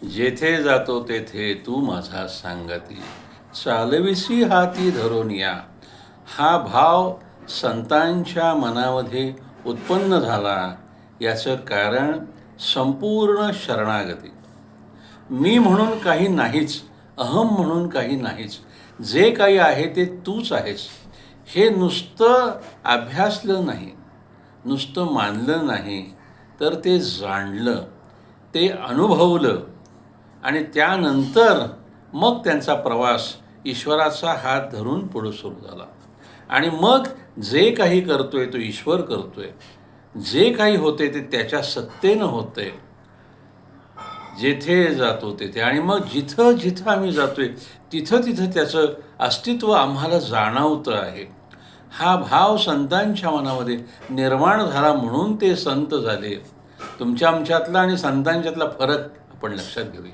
जेथे जातो तेथे तू माझा सांगती, चालविसी हाती धरून या. हा भाव संतांच्या मनामध्ये उत्पन्न झाला याचं कारण संपूर्ण शरणागती. मी म्हणून काही नाहीच, अहम म्हणून काही नाहीच, जे काही आहे ते तूच आहेस, हे नुसतं अभ्यासलं नाही, नुसतं मानलं नाही, तर ते जाणलं, ते अनुभवलं आणि त्यानंतर मग त्यांचा प्रवास ईश्वराचा हात धरून पुढं सुरू झाला. आणि मग जे काही करतोय तो ईश्वर करतोय, जे काही होते ते त्याच्या सत्तेनं होतंय. जेथे जातो तेथे आणि मग जिथं जिथं आम्ही जातोय तिथं तिथं त्याचं अस्तित्व आम्हाला जाणवतं आहे. हा भाव संतांच्या मनामध्ये निर्माण झाला म्हणून ते संत झाले. तुमच्या आमच्यातला आणि संतांच्यातला फरक आपण लक्षात घेऊया.